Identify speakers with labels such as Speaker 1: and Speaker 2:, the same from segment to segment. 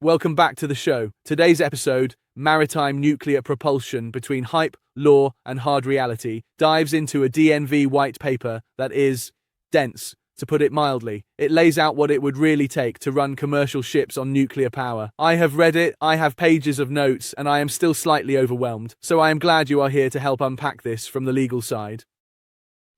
Speaker 1: welcome back to the show. Today's episode, Maritime Nuclear Propulsion Between Hype, Law, and Hard Reality, dives into a DNV White paper that is dense, to put it mildly. It lays out what it would really take to run commercial ships on nuclear power. I have read it, I have pages of notes, and I am still slightly overwhelmed, so I am glad you are here to help unpack this from the legal side.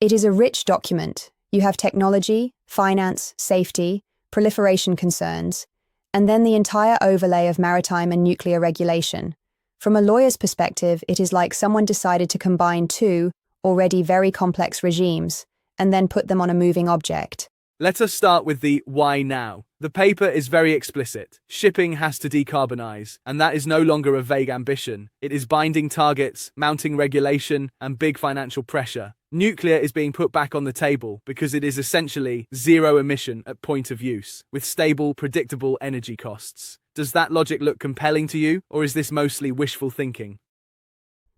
Speaker 2: It is a rich document. You have technology, finance, safety, proliferation concerns, and then the entire overlay of maritime and nuclear regulation. From a lawyer's perspective, it is like someone decided to combine two already very complex regimes and then put them on a moving object.
Speaker 1: Let us start with the why now. The paper is very explicit. Shipping has to decarbonize, and that is no longer a vague ambition. It is binding targets, mounting regulation, and big financial pressure. Nuclear is being put back on the table because it is essentially zero emission at point of use, with stable, predictable energy costs. Does that logic look compelling to you, or is this mostly wishful thinking?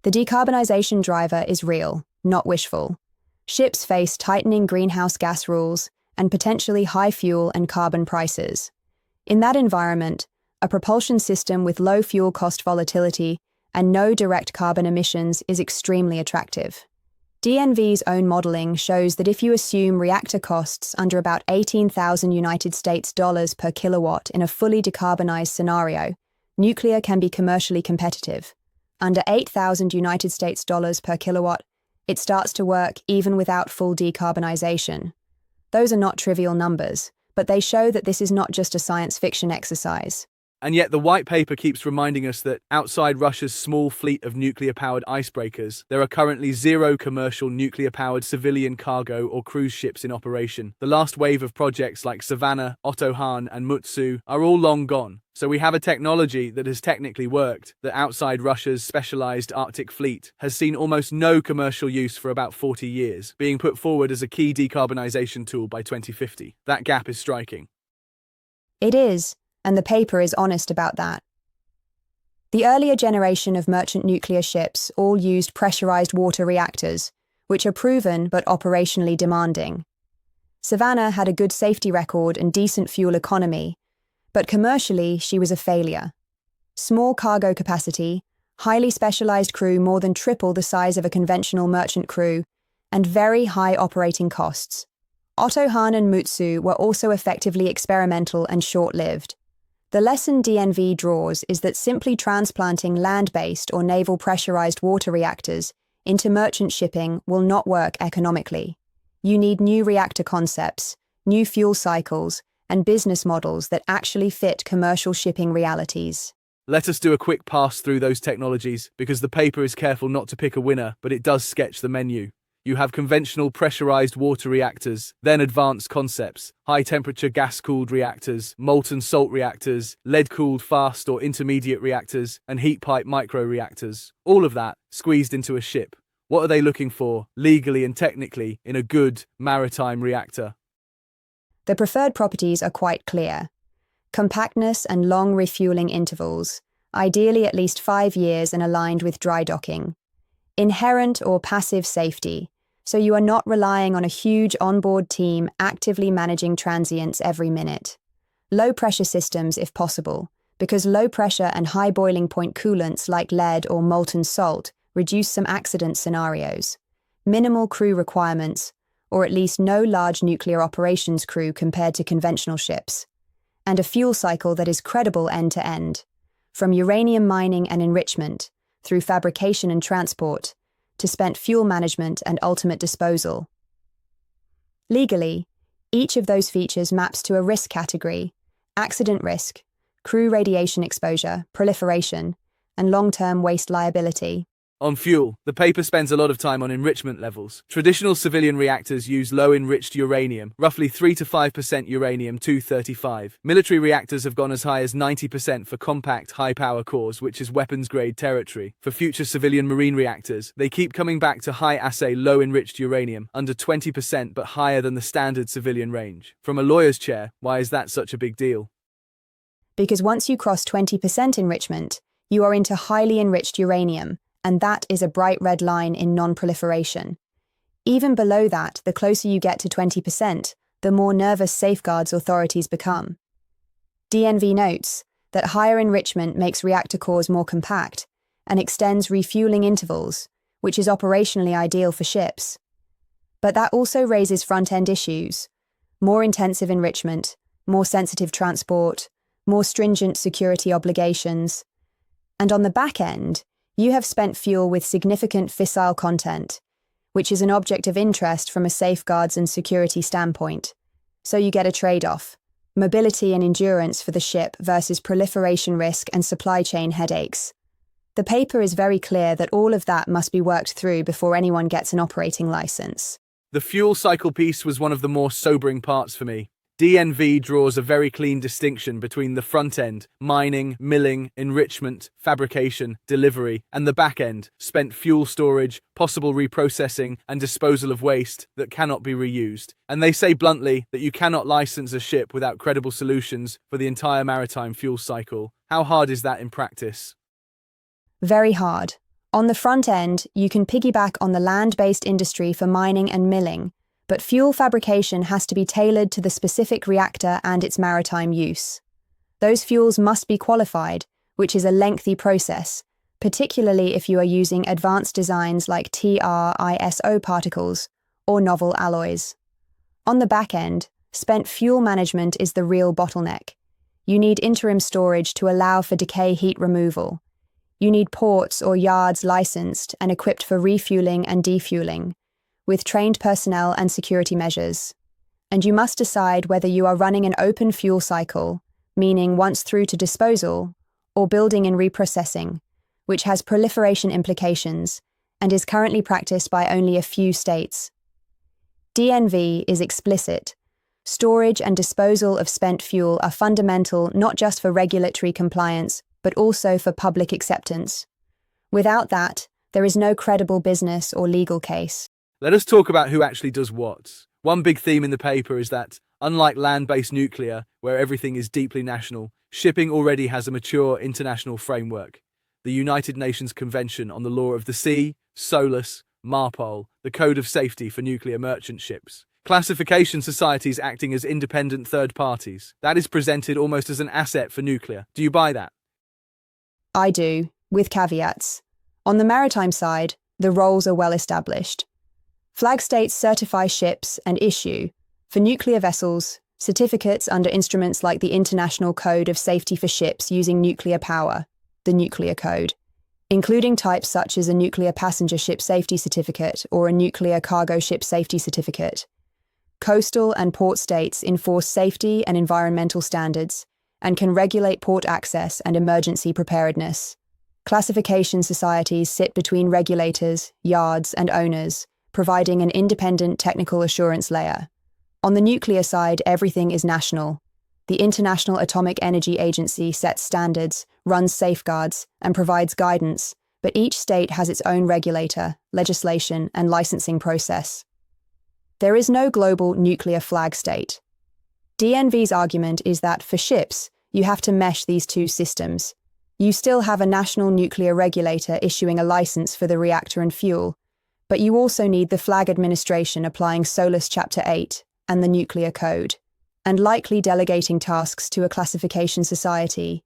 Speaker 2: The decarbonization driver is real, not wishful. Ships face tightening greenhouse gas rules and potentially high fuel and carbon prices. In that environment, a propulsion system with low fuel cost volatility and no direct carbon emissions is extremely attractive. DNV's own modeling shows that if you assume reactor costs under about 18,000 United States dollars per kilowatt in a fully decarbonized scenario, nuclear can be commercially competitive. Under 8,000 United States dollars per kilowatt, it starts to work even without full decarbonization. Those are not trivial numbers, but they show that this is not just a science fiction exercise.
Speaker 1: And yet the white paper keeps reminding us that outside Russia's small fleet of nuclear-powered icebreakers, there are currently zero commercial nuclear-powered civilian cargo or cruise ships in operation. The last wave of projects like Savannah, Otto Hahn, and Mutsu are all long gone. So we have a technology that has technically worked, that outside Russia's specialized Arctic fleet has seen almost no commercial use for about 40 years, being put forward as a key decarbonization tool by 2050. That gap is striking.
Speaker 2: It is, and the paper is honest about that. The earlier generation of merchant nuclear ships all used pressurized water reactors, which are proven but operationally demanding. Savannah had a good safety record and decent fuel economy, but commercially she was a failure. Small cargo capacity, highly specialized crew more than triple the size of a conventional merchant crew, and very high operating costs. Otto Hahn and Mutsu were also effectively experimental and short-lived. The lesson DNV draws is that simply transplanting land-based or naval pressurized water reactors into merchant shipping will not work economically. You need new reactor concepts, new fuel cycles, and business models that actually fit commercial shipping realities.
Speaker 1: Let us do a quick pass through those technologies, because the paper is careful not to pick a winner, but it does sketch the menu. You have conventional pressurized water reactors, then advanced concepts, high-temperature gas-cooled reactors, molten salt reactors, lead-cooled fast or intermediate reactors, and heat pipe microreactors. All of that squeezed into a ship. What are they looking for, legally and technically, in a good maritime reactor?
Speaker 2: The preferred properties are quite clear. Compactness and long refueling intervals, ideally at least 5 years and aligned with dry docking. Inherent or passive safety, so you are not relying on a huge onboard team actively managing transients every minute. Low pressure systems if possible, because low pressure and high boiling point coolants like lead or molten salt reduce some accident scenarios. Minimal crew requirements, or at least no large nuclear operations crew compared to conventional ships. And a fuel cycle that is credible end to end, from uranium mining and enrichment, through fabrication and transport, to spent fuel management and ultimate disposal. Legally, each of those features maps to a risk category: accident risk, crew radiation exposure, proliferation, and long-term waste liability.
Speaker 1: On fuel, the paper spends a lot of time on enrichment levels. Traditional civilian reactors use low-enriched uranium, roughly 3 to 5% uranium-235. Military reactors have gone as high as 90% for compact, high-power cores, which is weapons-grade territory. For future civilian marine reactors, they keep coming back to high-assay, low-enriched uranium, under 20% but higher than the standard civilian range. From a lawyer's chair, why is that such a big deal?
Speaker 2: Because once you cross 20% enrichment, you are into highly enriched uranium, and that is a bright red line in non-proliferation. Even below that, the closer you get to 20%, the more nervous safeguards authorities become. DNV notes, that higher enrichment makes reactor cores more compact and extends refueling intervals, which is operationally ideal for ships. But that also raises front-end issues: more intensive enrichment, more sensitive transport, more stringent security obligations. And on the back end, you have spent fuel with significant fissile content, which is an object of interest from a safeguards and security standpoint. So you get a trade-off: mobility and endurance for the ship versus proliferation risk and supply chain headaches. The paper is very clear that all of that must be worked through before anyone gets an operating license.
Speaker 1: The fuel cycle piece was one of the more sobering parts for me. DNV draws a very clean distinction between the front end, mining, milling, enrichment, fabrication, delivery, and the back end, spent fuel storage, possible reprocessing, and disposal of waste that cannot be reused. And they say bluntly that you cannot license a ship without credible solutions for the entire maritime fuel cycle. How hard is that in practice?
Speaker 2: Very hard. On the front end, you can piggyback on the land-based industry for mining and milling, but fuel fabrication has to be tailored to the specific reactor and its maritime use. Those fuels must be qualified, which is a lengthy process, particularly if you are using advanced designs like TRISO particles or novel alloys. On the back end, spent fuel management is the real bottleneck. You need interim storage to allow for decay heat removal. You need ports or yards licensed and equipped for refueling and defueling, with trained personnel and security measures. And you must decide whether you are running an open fuel cycle, meaning once through to disposal, or building and reprocessing, which has proliferation implications and is currently practiced by only a few states. DNV is explicit. Storage and disposal of spent fuel are fundamental not just for regulatory compliance, but also for public acceptance. Without that, there is no credible business or legal case.
Speaker 1: Let us talk about who actually does what. One big theme in the paper is that, unlike land-based nuclear, where everything is deeply national, shipping already has a mature international framework. The United Nations Convention on the Law of the Sea, SOLAS, MARPOL, the Code of Safety for Nuclear Merchant Ships. Classification societies acting as independent third parties. That is presented almost as an asset for nuclear. Do you buy that?
Speaker 2: I do, with caveats. On the maritime side, the roles are well established. Flag states certify ships and issue, for nuclear vessels, certificates under instruments like the International Code of Safety for Ships using nuclear power, the Nuclear Code, including types such as a nuclear passenger ship safety certificate or a nuclear cargo ship safety certificate. Coastal and port states enforce safety and environmental standards and can regulate port access and emergency preparedness. Classification societies sit between regulators, yards, and owners, providing an independent technical assurance layer. On the nuclear side, everything is national. The International Atomic Energy Agency sets standards, runs safeguards, and provides guidance, but each state has its own regulator, legislation, and licensing process. There is no global nuclear flag state. DNV's argument is that for ships, you have to mesh these two systems. You still have a national nuclear regulator issuing a license for the reactor and fuel, but you also need the flag administration applying SOLAS Chapter 8 and the Nuclear Code, and likely delegating tasks to a classification society.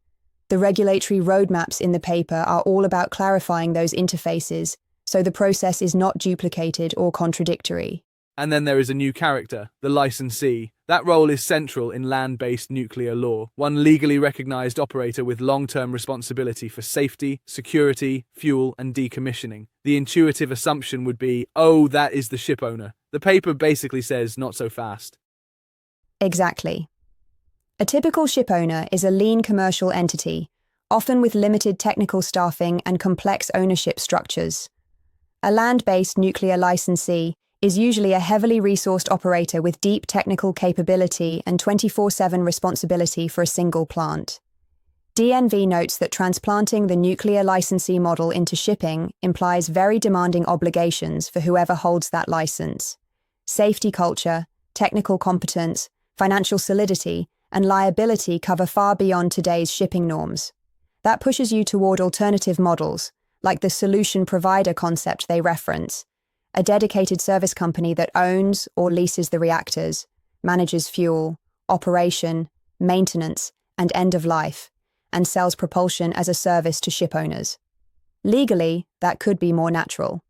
Speaker 2: The regulatory roadmaps in the paper are all about clarifying those interfaces, so the process is not duplicated or contradictory.
Speaker 1: And then there is a new character, the licensee. That role is central in land-based nuclear law, one legally recognized operator with long-term responsibility for safety, security, fuel, and decommissioning. The intuitive assumption would be, oh, that is the ship owner. The paper basically says, not so fast.
Speaker 2: Exactly. A typical ship owner is a lean commercial entity, often with limited technical staffing and complex ownership structures. A land-based nuclear licensee is usually a heavily resourced operator with deep technical capability and 24/7 responsibility for a single plant. DNV notes that transplanting the nuclear licensee model into shipping implies very demanding obligations for whoever holds that license. Safety culture, technical competence, financial solidity, and liability cover far beyond today's shipping norms. That pushes you toward alternative models, like the solution provider concept they reference, a dedicated service company that owns or leases the reactors, manages fuel, operation, maintenance, and end of life, and sells propulsion as a service to ship owners. Legally, that could be more natural.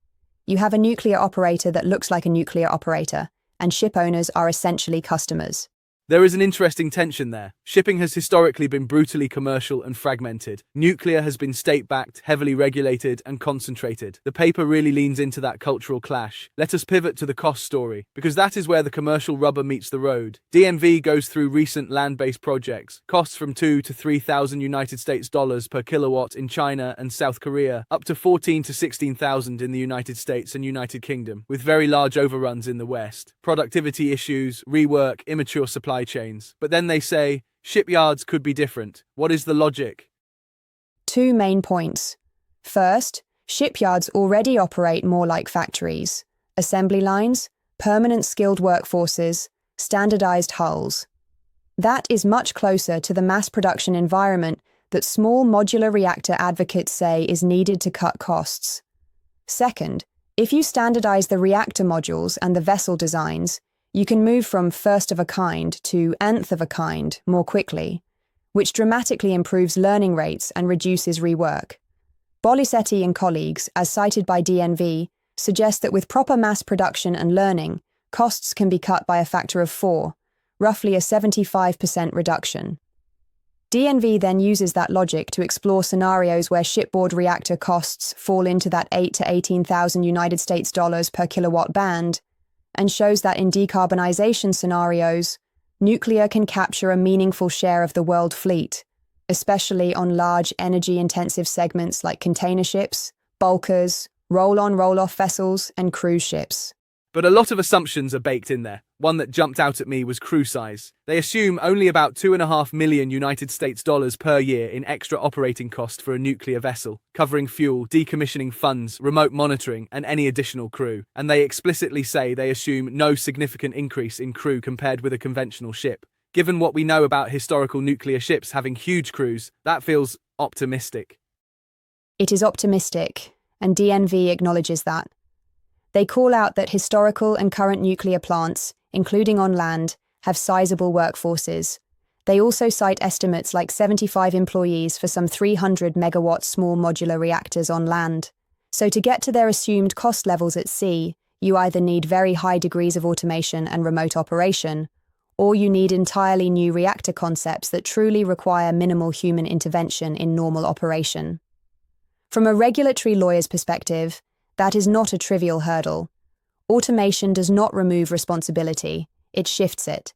Speaker 2: You have a nuclear operator that looks like a nuclear operator, and ship owners are essentially customers.
Speaker 1: There is an interesting tension there. Shipping has historically been brutally commercial and fragmented. Nuclear has been state-backed, heavily regulated, and concentrated. The paper really leans into that cultural clash. Let us pivot to the cost story, because that is where the commercial rubber meets the road. DNV goes through recent land-based projects, costs from $2,000 to $3,000 United States dollars per kilowatt in China and South Korea, up to $14,000 to $16,000 in the United States and United Kingdom, with very large overruns in the West. Productivity issues, rework, immature supply chains. But then they say, shipyards could be different. What is the logic?
Speaker 2: Two main points. First, shipyards already operate more like factories. Assembly lines, permanent skilled workforces, standardized hulls. That is much closer to the mass production environment that small modular reactor advocates say is needed to cut costs. Second, if you standardize the reactor modules and the vessel designs, you can move from first of a kind to nth of a kind more quickly, which dramatically improves learning rates and reduces rework. Bolisetti and colleagues, as cited by DNV, suggest that with proper mass production and learning, costs can be cut by a factor of 4, roughly a 75% reduction. DNV then uses that logic to explore scenarios where shipboard reactor costs fall into that $8,000 to $18,000 United States dollars per kilowatt band, and shows that in decarbonization scenarios, nuclear can capture a meaningful share of the world fleet, especially on large energy-intensive segments like container ships, bulkers, roll-on roll-off vessels, and cruise ships.
Speaker 1: But a lot of assumptions are baked in there. One that jumped out at me was crew size. They assume only about $2.5 million United States dollars per year in extra operating cost for a nuclear vessel, covering fuel, decommissioning funds, remote monitoring, and any additional crew. And they explicitly say they assume no significant increase in crew compared with a conventional ship. Given what we know about historical nuclear ships having huge crews, that feels optimistic.
Speaker 2: It is optimistic, and DNV acknowledges that. They call out that historical and current nuclear plants, including on land, have sizable workforces. They also cite estimates like 75 employees for some 300 megawatt small modular reactors on land. So to get to their assumed cost levels at sea, you either need very high degrees of automation and remote operation, or you need entirely new reactor concepts that truly require minimal human intervention in normal operation. From a regulatory lawyer's perspective, that is not a trivial hurdle. Automation does not remove responsibility, it shifts it.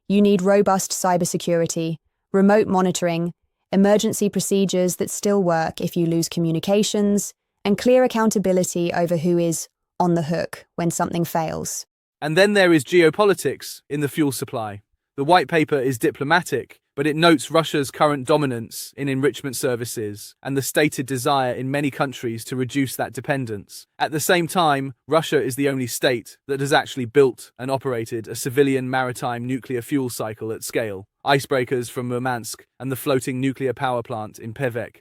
Speaker 2: You need robust cybersecurity, remote monitoring, emergency procedures that still work if you lose communications, and clear accountability over who is on the hook when something fails.
Speaker 1: And then there is geopolitics in the fuel supply. The white paper is diplomatic, but it notes Russia's current dominance in enrichment services and the stated desire in many countries to reduce that dependence. At the same time, Russia is the only state that has actually built and operated a civilian maritime nuclear fuel cycle at scale, icebreakers from Murmansk and the floating nuclear power plant in Pevek.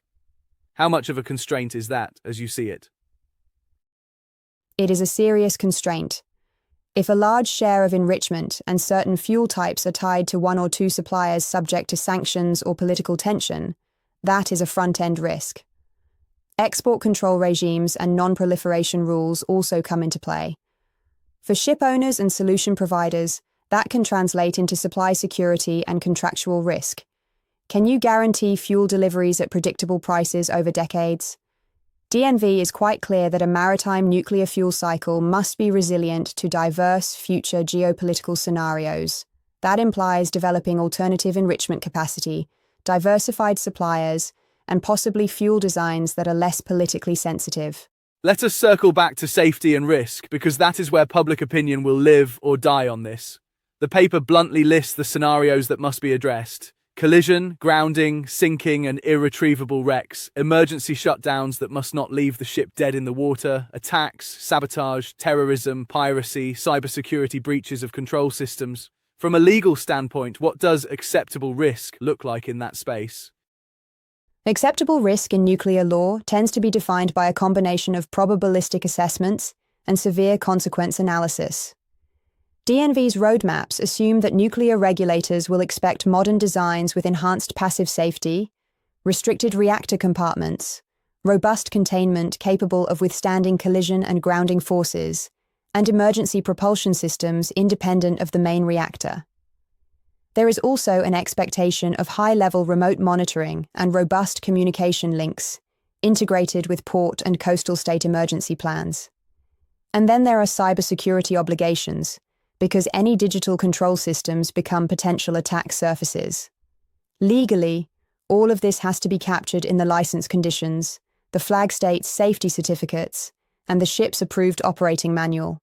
Speaker 1: How much of a constraint is that, as you see it?
Speaker 2: It is a serious constraint. If a large share of enrichment and certain fuel types are tied to one or two suppliers subject to sanctions or political tension, that is a front-end risk. Export control regimes and non-proliferation rules also come into play. For ship owners and solution providers, that can translate into supply security and contractual risk. Can you guarantee fuel deliveries at predictable prices over decades? DNV is quite clear that a maritime nuclear fuel cycle must be resilient to diverse future geopolitical scenarios. That implies developing alternative enrichment capacity, diversified suppliers, and possibly fuel designs that are less politically sensitive.
Speaker 1: Let us circle back to safety and risk, because that is where public opinion will live or die on this. The paper bluntly lists the scenarios that must be addressed. Collision, grounding, sinking, and irretrievable wrecks, emergency shutdowns that must not leave the ship dead in the water, attacks, sabotage, terrorism, piracy, cybersecurity breaches of control systems. From a legal standpoint, what does acceptable risk look like in that space?
Speaker 2: Acceptable risk in nuclear law tends to be defined by a combination of probabilistic assessments and severe consequence analysis. DNV's roadmaps assume that nuclear regulators will expect modern designs with enhanced passive safety, restricted reactor compartments, robust containment capable of withstanding collision and grounding forces, and emergency propulsion systems independent of the main reactor. There is also an expectation of high-level remote monitoring and robust communication links, integrated with port and coastal state emergency plans. And then there are cybersecurity obligations, because any digital control systems become potential attack surfaces. Legally, all of this has to be captured in the license conditions, the flag state's safety certificates, and the ship's approved operating manual.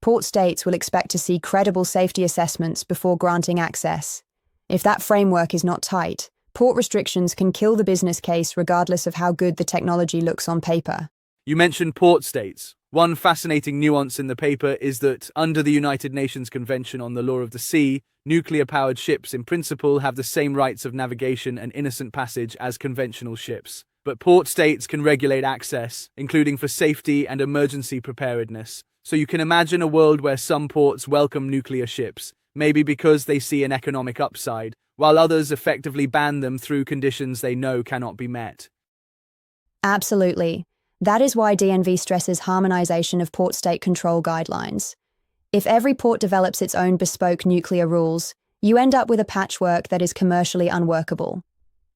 Speaker 2: Port states will expect to see credible safety assessments before granting access. If that framework is not tight, port restrictions can kill the business case regardless of how good the technology looks on paper.
Speaker 1: You mentioned port states. One fascinating nuance in the paper is that, under the United Nations Convention on the Law of the Sea, nuclear-powered ships in principle have the same rights of navigation and innocent passage as conventional ships. But port states can regulate access, including for safety and emergency preparedness. So you can imagine a world where some ports welcome nuclear ships, maybe because they see an economic upside, while others effectively ban them through conditions they know cannot be met.
Speaker 2: Absolutely. That is why DNV stresses harmonization of port state control guidelines. If every port develops its own bespoke nuclear rules, you end up with a patchwork that is commercially unworkable.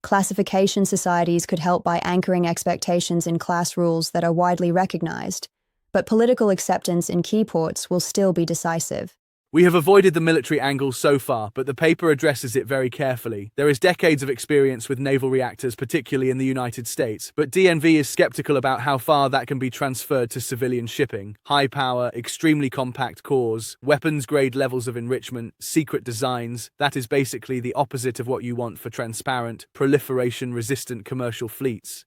Speaker 2: Classification societies could help by anchoring expectations in class rules that are widely recognized, but political acceptance in key ports will still be decisive.
Speaker 1: We have avoided the military angle so far, but the paper addresses it very carefully. There is decades of experience with naval reactors, particularly in the United States, but DNV is skeptical about how far that can be transferred to civilian shipping. High power, extremely compact cores, weapons-grade levels of enrichment, secret designs. That is basically the opposite of what you want for transparent, proliferation-resistant commercial fleets.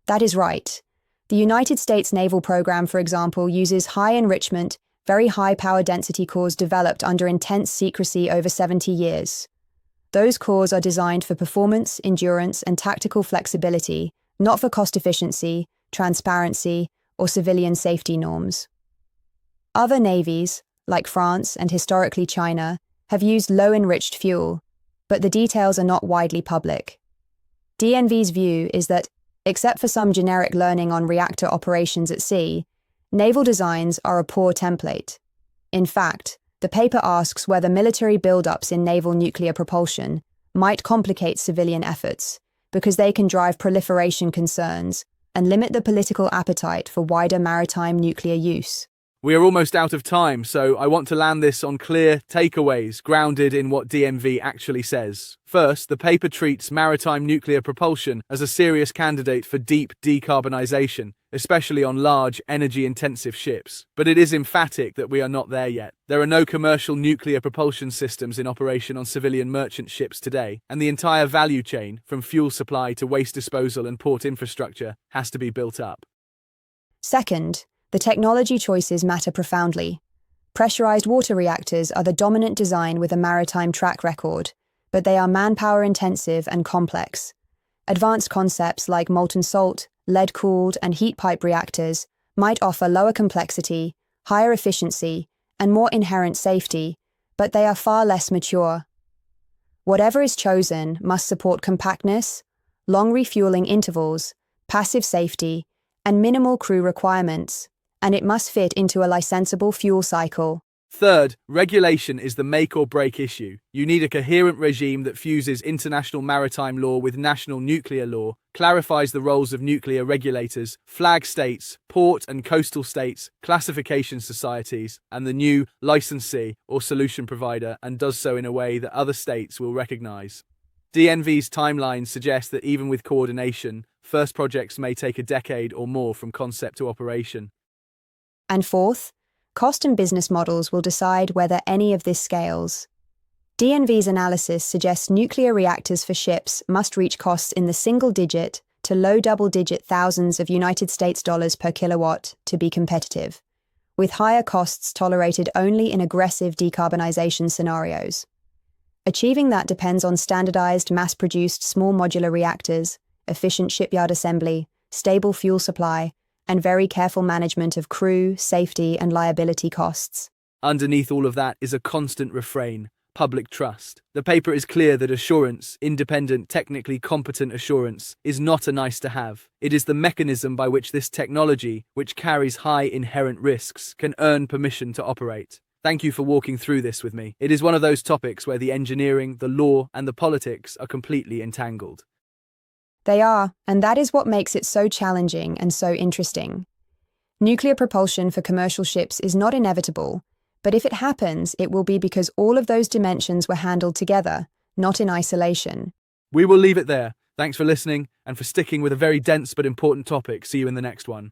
Speaker 2: That is right. The United States Naval Program, for example, uses high enrichment, very high power density cores developed under intense secrecy over 70 years. Those cores are designed for performance, endurance, and tactical flexibility, not for cost efficiency, transparency, or civilian safety norms. Other navies, like France and historically China, have used low-enriched fuel, but the details are not widely public. DNV's view is that, except for some generic learning on reactor operations at sea, naval designs are a poor template. In fact, the paper asks whether military buildups in naval nuclear propulsion might complicate civilian efforts, because they can drive proliferation concerns and limit the political appetite for wider maritime nuclear use.
Speaker 1: We are almost out of time, so I want to land this on clear takeaways grounded in what DNV actually says. First, the paper treats maritime nuclear propulsion as a serious candidate for deep decarbonization, especially on large, energy-intensive ships. But it is emphatic that we are not there yet. There are no commercial nuclear propulsion systems in operation on civilian merchant ships today, and the entire value chain, from fuel supply to waste disposal and port infrastructure, has to be built up.
Speaker 2: Second, the technology choices matter profoundly. Pressurized water reactors are the dominant design with a maritime track record, but they are manpower-intensive and complex. Advanced concepts like molten salt, lead-cooled, and heat pipe reactors might offer lower complexity, higher efficiency, and more inherent safety, but they are far less mature. Whatever is chosen must support compactness, long refueling intervals, passive safety, and minimal crew requirements, and it must fit into a licensable fuel cycle.
Speaker 1: Third, regulation is the make or break issue. You need a coherent regime that fuses international maritime law with national nuclear law, clarifies the roles of nuclear regulators, flag states, port and coastal states, classification societies, and the new licensee or solution provider, and does so in a way that other states will recognize. DNV's timeline suggests that even with coordination, first projects may take a decade or more from concept to operation.
Speaker 2: And fourth, cost and business models will decide whether any of this scales. DNV's analysis suggests nuclear reactors for ships must reach costs in the single-digit to low double-digit thousands of United States dollars per kilowatt to be competitive, with higher costs tolerated only in aggressive decarbonization scenarios. Achieving that depends on standardized, mass-produced small modular reactors, efficient shipyard assembly, stable fuel supply, and very careful management of crew, safety, and liability costs.
Speaker 1: Underneath all of that is a constant refrain. public trust. The paper is clear that assurance, independent, technically competent assurance, is not a nice to have. It is the mechanism by which this technology, which carries high inherent risks, can earn permission to operate. Thank you for walking through this with me. It is one of those topics where the engineering, the law, and the politics are completely entangled.
Speaker 2: They are, and that is what makes it so challenging and so interesting. Nuclear propulsion for commercial ships is not inevitable, but if it happens, it will be because all of those dimensions were handled together, not in isolation.
Speaker 1: We will leave it there. Thanks for listening and for sticking with a very dense but important topic. See you in the next one.